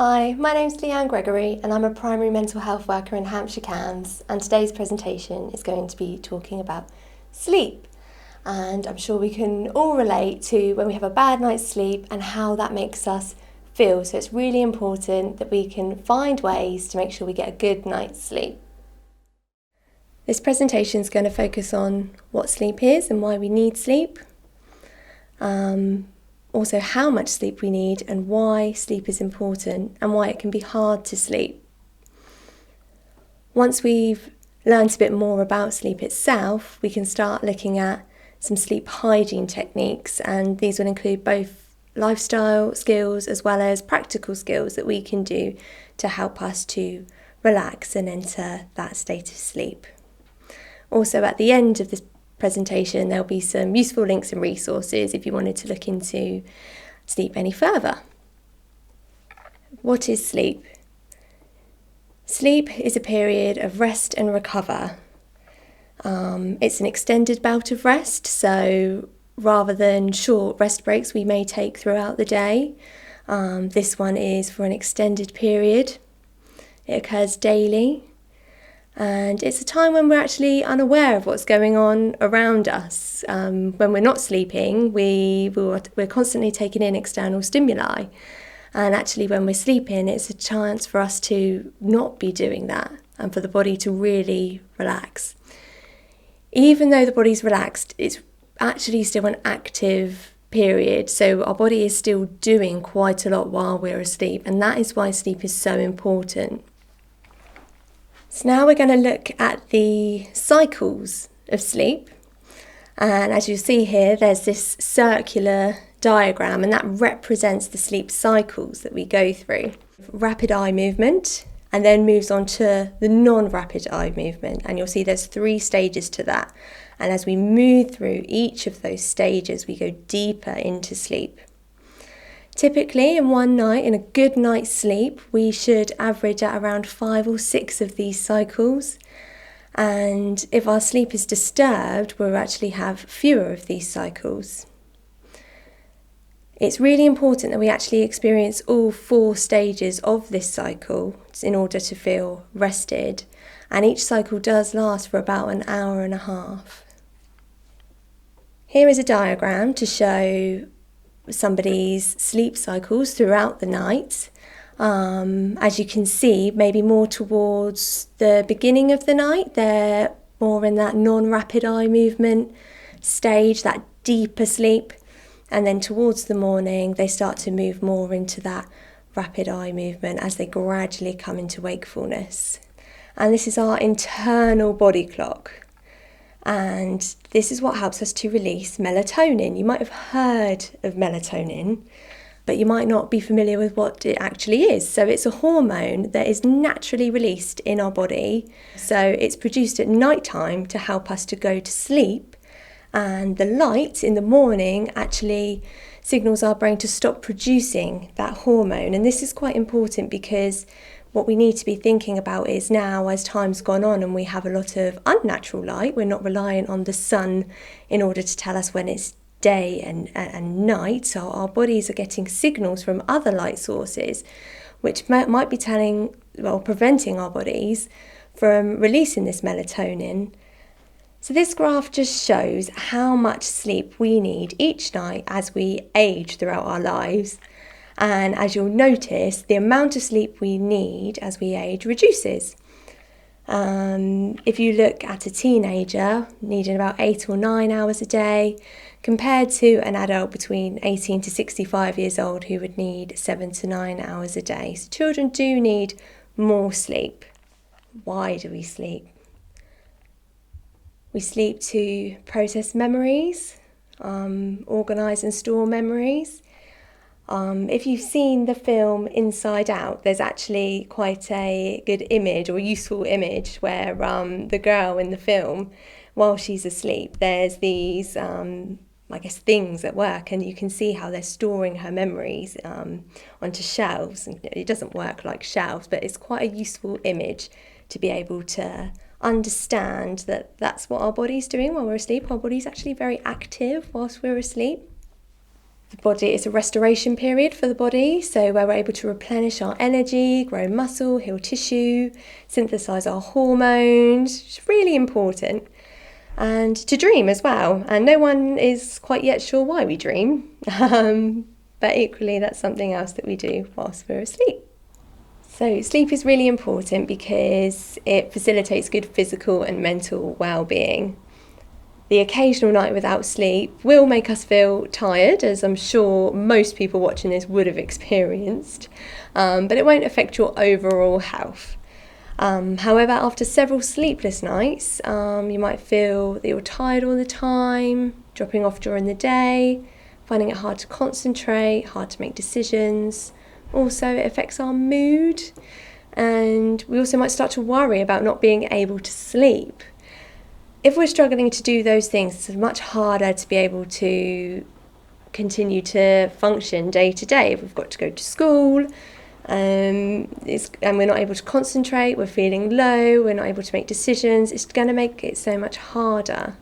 Hi, my name's Leanne Gregory and I'm a primary mental health worker in Hampshire CAMHS, and today's presentation is going to be talking about sleep. And I'm sure we can all relate to when we have a bad night's sleep and how that makes us feel. So it's really important that we can find ways to make sure we get a good night's sleep. This presentation is going to focus on what sleep is and why we need sleep. Also how much sleep we need and why sleep is important and why it can be hard to sleep. Once we've learned a bit more about sleep itself, we can start looking at some sleep hygiene techniques, and these will include both lifestyle skills as well as practical skills that we can do to help us to relax and enter that state of sleep. Also, at the end of this presentation, there'll be some useful links and resources if you wanted to look into sleep any further. What is sleep? Sleep is a period of rest and recover. It's an extended bout of rest, so rather than short rest breaks we may take throughout the day, this one is for an extended period. It occurs daily. And it's a time when we're actually unaware of what's going on around us. When we're not sleeping, we're constantly taking in external stimuli. And actually when we're sleeping, it's a chance for us to not be doing that and for the body to really relax. Even though the body's relaxed, it's actually still an active period. So our body is still doing quite a lot while we're asleep. And that is why sleep is so important. So now we're going to look at the cycles of sleep, and as you see here there's this circular diagram, and that represents the sleep cycles that we go through. Rapid eye movement, and then moves on to the non-rapid eye movement, and you'll see there's 3 stages to that, and as we move through each of those stages we go deeper into sleep. Typically, in one night, in a good night's sleep, we should average at around 5 or 6 of these cycles. And if our sleep is disturbed, we'll actually have fewer of these cycles. It's really important that we actually experience all 4 stages of this cycle in order to feel rested. And each cycle does last for about an hour and a half. Here is a diagram to show somebody's sleep cycles throughout the night. As you can see, maybe more towards the beginning of the night, they're more in that non-rapid eye movement stage, that deeper sleep, and then towards the morning they start to move more into that rapid eye movement as they gradually come into wakefulness. And this is our internal body clock. And this is what helps us to release melatonin. You might have heard of melatonin, but you might not be familiar with what it actually is. So it's a hormone that is naturally released in our body. So it's produced at night time to help us to go to sleep. And the light in the morning actually signals our brain to stop producing that hormone. And this is quite important because what we need to be thinking about is now, as time's gone on and we have a lot of unnatural light, we're not reliant on the sun in order to tell us when it's day and night. So our bodies are getting signals from other light sources, which might be preventing our bodies from releasing this melatonin. So this graph just shows how much sleep we need each night as we age throughout our lives. And as you'll notice, the amount of sleep we need as we age reduces. If you look at a teenager needing about 8 or 9 hours a day, compared to an adult between 18 to 65 years old who would need 7 to 9 hours a day. So children do need more sleep. Why do we sleep? We sleep to process memories, organise and store memories. If you've seen the film Inside Out, there's actually quite a good image or useful image where the girl in the film, while she's asleep, there's these things at work, and you can see how they're storing her memories onto shelves. And it doesn't work like shelves, but it's quite a useful image to be able to understand that that's what our body's doing while we're asleep. Our body's actually very active whilst we're asleep. The body is a restoration period for the body, so where we're able to replenish our energy, grow muscle, heal tissue, synthesize our hormones, which is really important. And to dream as well. And no one is quite yet sure why we dream, but equally that's something else that we do whilst we're asleep. So sleep is really important because it facilitates good physical and mental well-being. The occasional night without sleep will make us feel tired, as I'm sure most people watching this would have experienced, but it won't affect your overall health. However, after several sleepless nights, you might feel that you're tired all the time, dropping off during the day, finding it hard to concentrate, hard to make decisions. Also, it affects our mood, and we also might start to worry about not being able to sleep. If we're struggling to do those things, it's much harder to be able to continue to function day to day. If we've got to go to school, and we're not able to concentrate, we're feeling low, we're not able to make decisions, it's going to make it so much harder.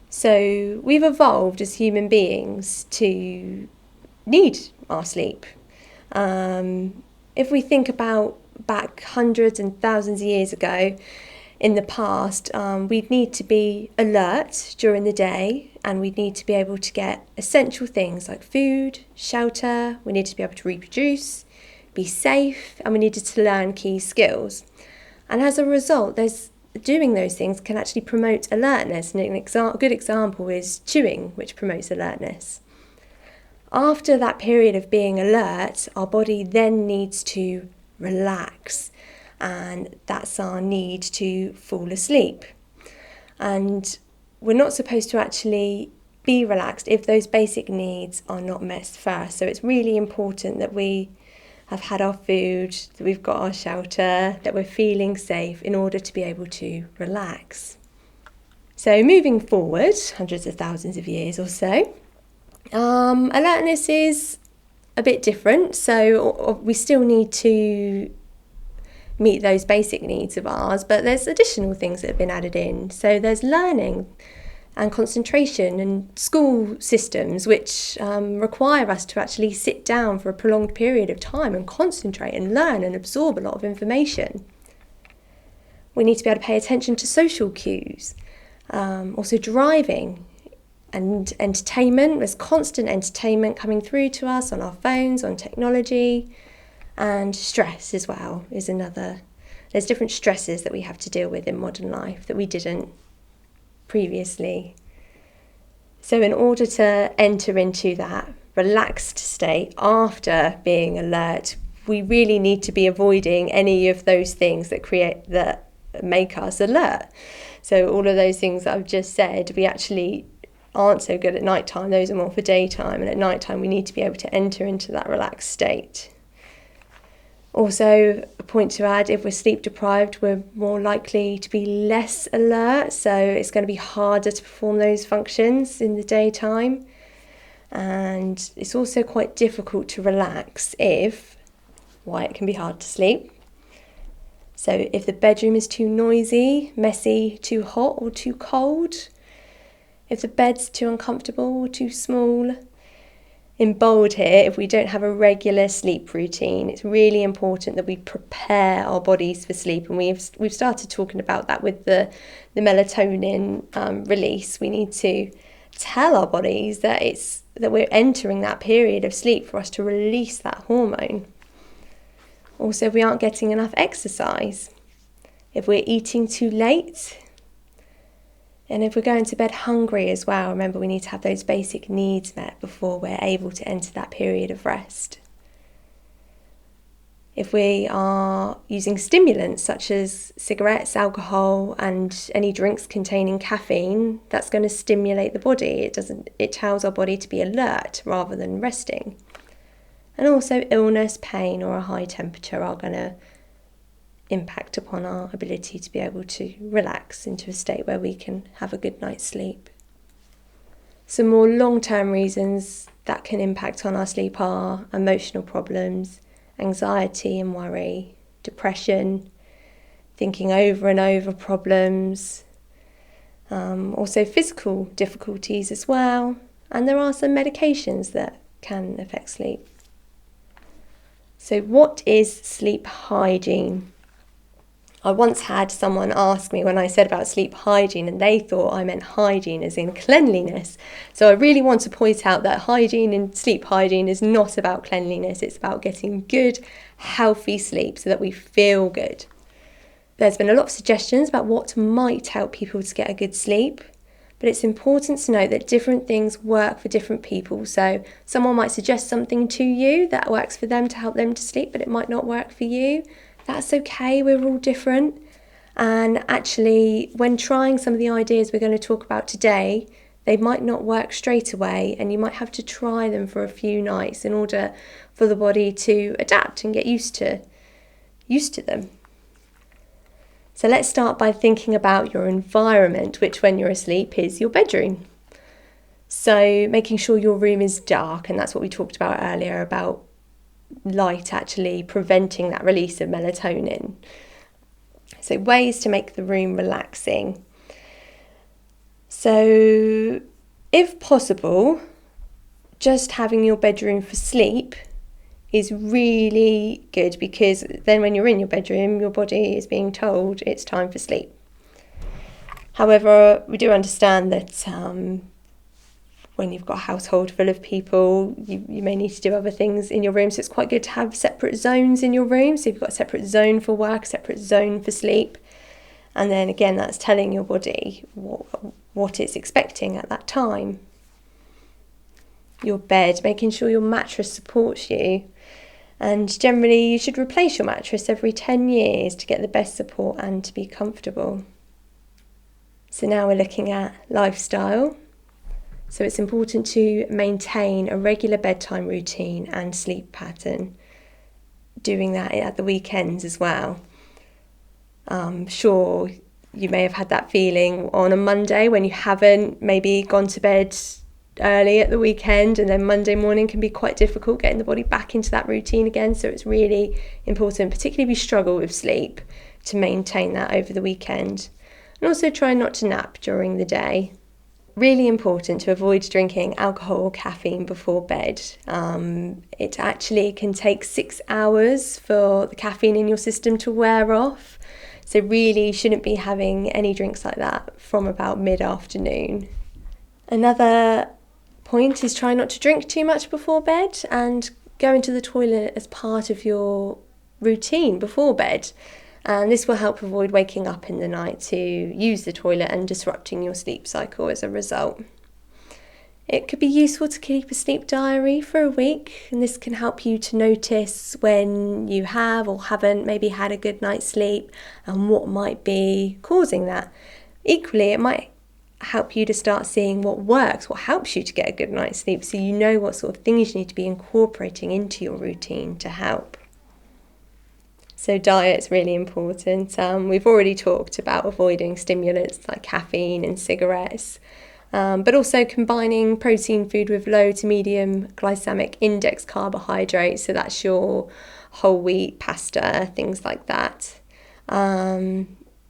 So we've evolved as human beings to need our sleep. If we think about back hundreds and thousands of years ago, in the past, we'd need to be alert during the day, and we'd need to be able to get essential things like food, shelter, we needed to be able to reproduce, be safe, and we needed to learn key skills. And as a result, doing those things can actually promote alertness, and a good example is chewing, which promotes alertness. After that period of being alert, our body then needs to relax, and that's our need to fall asleep. And we're not supposed to actually be relaxed if those basic needs are not met first. So it's really important that we have had our food, that we've got our shelter, that we're feeling safe in order to be able to relax. So moving forward, hundreds of thousands of years or so, alertness is a bit different. So we still need to meet those basic needs of ours, but there's additional things that have been added in. So there's learning and concentration and school systems which require us to actually sit down for a prolonged period of time and concentrate and learn and absorb a lot of information. We need to be able to pay attention to social cues, also driving and entertainment. There's constant entertainment coming through to us on our phones, on technology. And stress as well is another. There's different stresses that we have to deal with in modern life that we didn't previously. So in order to enter into that relaxed state after being alert, we really need to be avoiding any of those things that make us alert. So all of those things that I've just said, we actually aren't so good at nighttime. Those are more for daytime, and at nighttime we need to be able to enter into that relaxed state. Also, a point to add, if we're sleep deprived, we're more likely to be less alert, so it's going to be harder to perform those functions in the daytime. And it's also quite difficult to relax why it can be hard to sleep. So if the bedroom is too noisy, messy, too hot or too cold, if the bed's too uncomfortable or too small. In bold here, if we don't have a regular sleep routine, it's really important that we prepare our bodies for sleep. And we've started talking about that with the melatonin release. We need to tell our bodies that we're entering that period of sleep for us to release that hormone. Also, if we aren't getting enough exercise, if we're eating too late, and if we're going to bed hungry as well, remember we need to have those basic needs met before we're able to enter that period of rest. If we are using stimulants such as cigarettes, alcohol, and any drinks containing caffeine, that's going to stimulate the body. It tells our body to be alert rather than resting. And also illness, pain, or a high temperature are going to impact upon our ability to be able to relax into a state where we can have a good night's sleep. Some more long-term reasons that can impact on our sleep are emotional problems, anxiety and worry, depression, thinking over and over problems, also physical difficulties as well, and there are some medications that can affect sleep. So what is sleep hygiene? I once had someone ask me when I said about sleep hygiene, and they thought I meant hygiene as in cleanliness. So I really want to point out that hygiene and sleep hygiene is not about cleanliness. It's about getting good, healthy sleep so that we feel good. There's been a lot of suggestions about what might help people to get a good sleep, but it's important to note that different things work for different people. So someone might suggest something to you that works for them to help them to sleep, but it might not work for you. That's okay, we're all different. And actually, when trying some of the ideas we're going to talk about today, they might not work straight away, and you might have to try them for a few nights in order for the body to adapt and get used to them. So let's start by thinking about your environment, which when you're asleep is your bedroom. So making sure your room is dark, and that's what we talked about earlier about light actually preventing that release of melatonin. So ways to make the room relaxing. So if possible, just having your bedroom for sleep is really good, because then when you're in your bedroom, your body is being told it's time for sleep. However, we do understand that when you've got a household full of people, you may need to do other things in your room. So it's quite good to have separate zones in your room. So you've got a separate zone for work, a separate zone for sleep. And then again, that's telling your body what it's expecting at that time. Your bed, making sure your mattress supports you. And generally, you should replace your mattress every 10 years to get the best support and to be comfortable. So now we're looking at lifestyle. So it's important to maintain a regular bedtime routine and sleep pattern, doing that at the weekends as well. Sure, you may have had that feeling on a Monday when you haven't maybe gone to bed early at the weekend, and then Monday morning can be quite difficult getting the body back into that routine again. So it's really important, particularly if you struggle with sleep, to maintain that over the weekend. And also try not to nap during the day. Really important to avoid drinking alcohol or caffeine before bed. It actually can take 6 hours for the caffeine in your system to wear off. So really you shouldn't be having any drinks like that from about mid-afternoon. Another point is try not to drink too much before bed, and go into the toilet as part of your routine before bed. And this will help avoid waking up in the night to use the toilet and disrupting your sleep cycle as a result. It could be useful to keep a sleep diary for a week, and this can help you to notice when you have or haven't maybe had a good night's sleep and what might be causing that. Equally, it might help you to start seeing what works, what helps you to get a good night's sleep, so you know what sort of things you need to be incorporating into your routine to help. So diet's really important. We've already talked about avoiding stimulants like caffeine and cigarettes, but also combining protein food with low to medium glycemic index carbohydrates. So that's your whole wheat, pasta, things like that.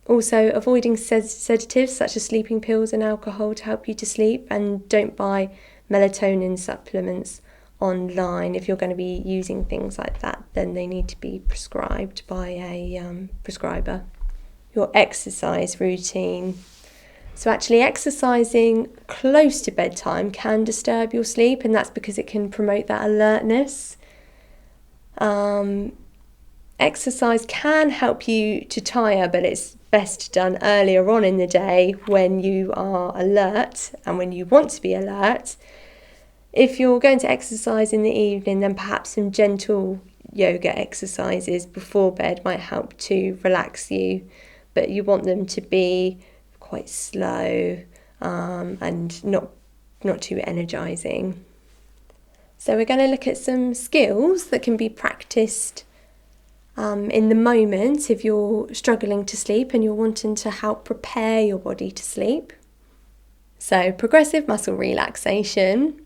Also avoiding sedatives such as sleeping pills and alcohol to help you to sleep, and don't buy melatonin supplements online. If you're going to be using things like that, then they need to be prescribed by a prescriber. Your exercise routine. So actually exercising close to bedtime can disturb your sleep, and that's because it can promote that alertness. Exercise can help you to tire, but it's best done earlier on in the day when you are alert and when you want to be alert. If you're going to exercise in the evening, then perhaps some gentle yoga exercises before bed might help to relax you, but you want them to be quite slow and not too energizing. So we're going to look at some skills that can be practiced in the moment if you're struggling to sleep and you're wanting to help prepare your body to sleep. So progressive muscle relaxation.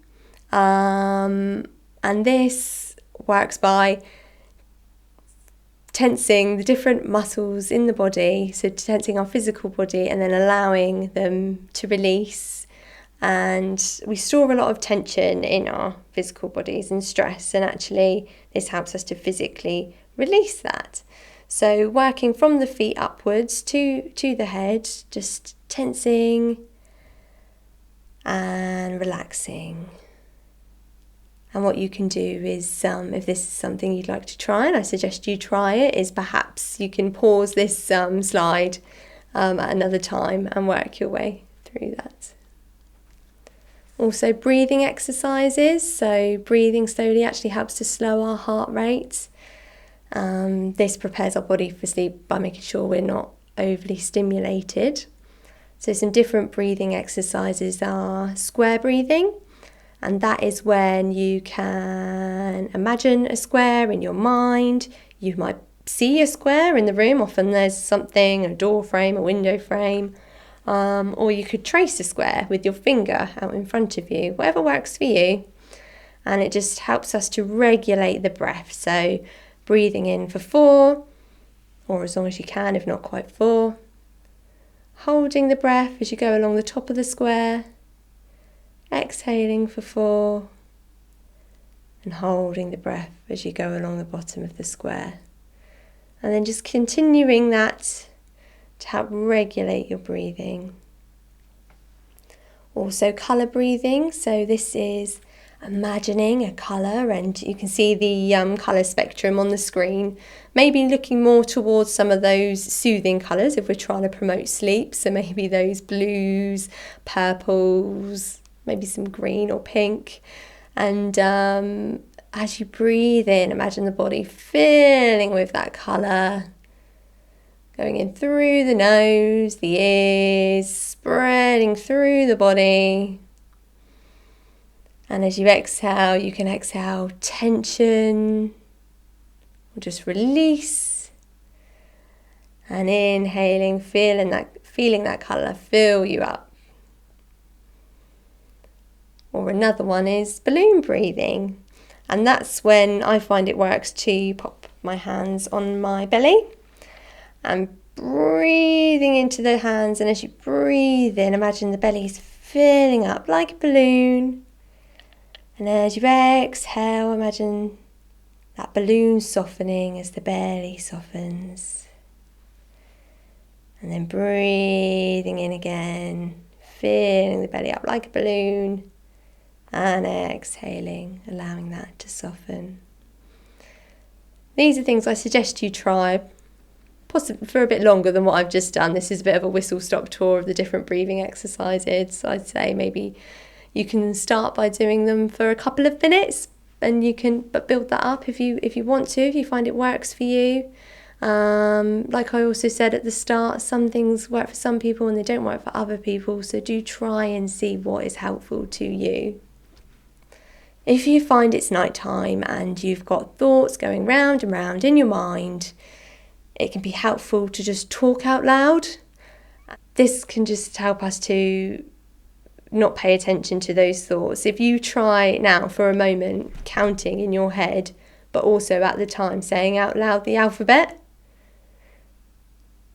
And this works by tensing the different muscles in the body, so tensing our physical body and then allowing them to release and we store a lot of tension in our physical bodies and stress, and actually this helps us to physically release that. So working from the feet upwards to the head, just tensing and relaxing. And what you can do is, if this is something you'd like to try, and I suggest you try it, is perhaps you can pause this slide at another time and work your way through that. Also breathing exercises, so breathing slowly actually helps to slow our heart rate. This prepares our body for sleep by making sure we're not overly stimulated. So some different breathing exercises are square breathing, and that is when you can imagine a square in your mind. You might see a square in the room, often there's something, a door frame, a window frame, or you could trace a square with your finger out in front of you, whatever works for you. And it just helps us to regulate the breath. So breathing in for 4, or as long as you can, if not quite 4. Holding the breath as you go along the top of the square. Exhaling for 4. And holding the breath as you go along the bottom of the square. And then just continuing that to help regulate your breathing. Also colour breathing, so this is imagining a colour, and you can see the colour spectrum on the screen, maybe looking more towards some of those soothing colours if we're trying to promote sleep, so maybe those blues, purples, maybe some green or pink. And as you breathe in, imagine the body filling with that colour, going in through the nose, the ears, spreading through the body. And as you exhale, you can exhale tension, or just release. And inhaling, feeling that colour fill you up. Or another one is balloon breathing. And that's when I find it works to pop my hands on my belly and breathing into the hands. And as you breathe in, imagine the belly's filling up like a balloon. And as you exhale, imagine that balloon softening as the belly softens. And then breathing in again, filling the belly up like a balloon. And exhaling, allowing that to soften. These are things I suggest you try, possibly for a bit longer than what I've just done. This is a bit of a whistle-stop tour of the different breathing exercises. I'd say maybe you can start by doing them for a couple of minutes, and you can build that up if you want to, if you find it works for you. Like I also said at the start, some things work for some people and they don't work for other people, so do try and see what is helpful to you. If you find it's night time and you've got thoughts going round and round in your mind, it can be helpful to just talk out loud. This can just help us to not pay attention to those thoughts. If you try now for a moment counting in your head, but also at the time saying out loud the alphabet.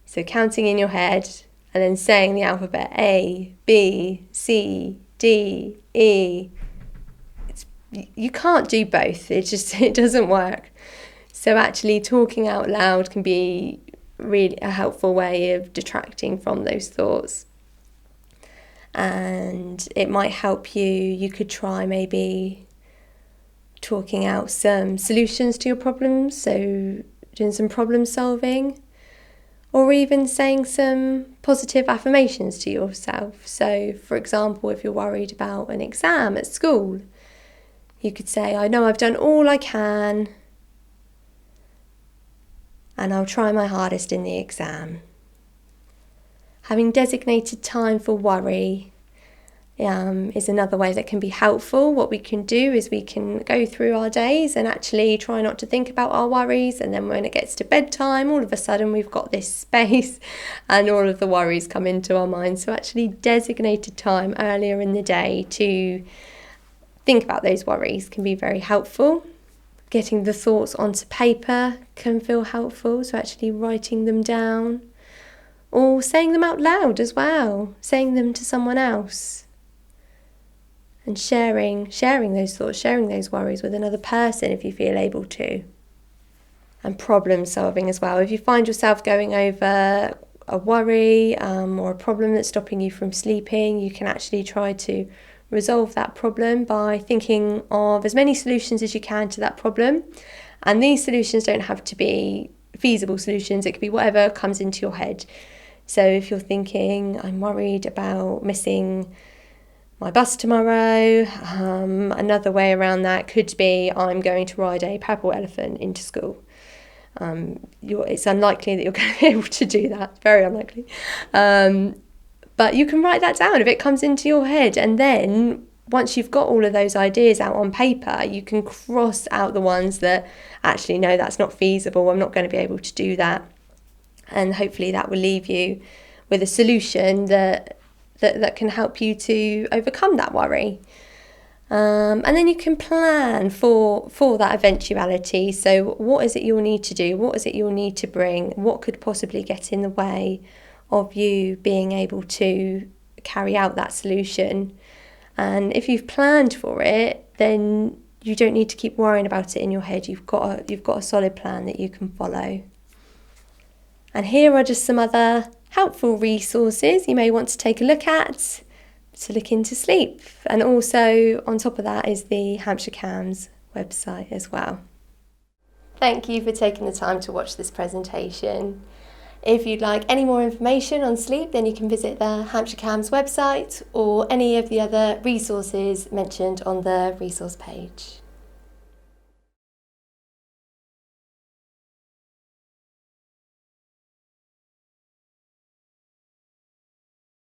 So counting in your head and then saying the alphabet A, B, C, D, E. You can't do both. It doesn't work. So actually talking out loud can be really a helpful way of detracting from those thoughts. And it might help you. You could try maybe talking out some solutions to your problems, so doing some problem solving, or even saying some positive affirmations to yourself. So for example, if you're worried about an exam at school, you could say, I know I've done all I can and I'll try my hardest in the exam. Having designated time for worry is another way that can be helpful. What we can do is we can go through our days and actually try not to think about our worries, and then when it gets to bedtime, all of a sudden we've got this space and all of the worries come into our minds. So actually designated time earlier in the day to think about those worries can be very helpful. Getting the thoughts onto paper can feel helpful, so actually writing them down, or saying them out loud as well, saying them to someone else. And sharing those thoughts, sharing those worries with another person if you feel able to. And problem solving as well. If you find yourself going over a worry or a problem that's stopping you from sleeping, you can actually try to resolve that problem by thinking of as many solutions as you can to that problem. And these solutions don't have to be feasible solutions, it could be whatever comes into your head. So if you're thinking, I'm worried about missing my bus tomorrow, another way around that could be, I'm going to ride a purple elephant into school. It's unlikely that you're going to be able to do that, very unlikely. But you can write that down if it comes into your head, and then once you've got all of those ideas out on paper, you can cross out the ones that actually, no, that's not feasible, I'm not going to be able to do that. And hopefully that will leave you with a solution that can help you to overcome that worry. And then you can plan for that eventuality. So what is it you'll need to do? What is it you'll need to bring? What could possibly get in the way of you being able to carry out that solution? And if you've planned for it, then you don't need to keep worrying about it in your head. You've got a solid plan that you can follow. And here are just some other helpful resources you may want to take a look at to look into sleep. And also on top of that is the Hampshire CAMHS website as well. Thank you for taking the time to watch this presentation. If you'd like any more information on sleep, then you can visit the Hampshire CAMHS website or any of the other resources mentioned on the resource page.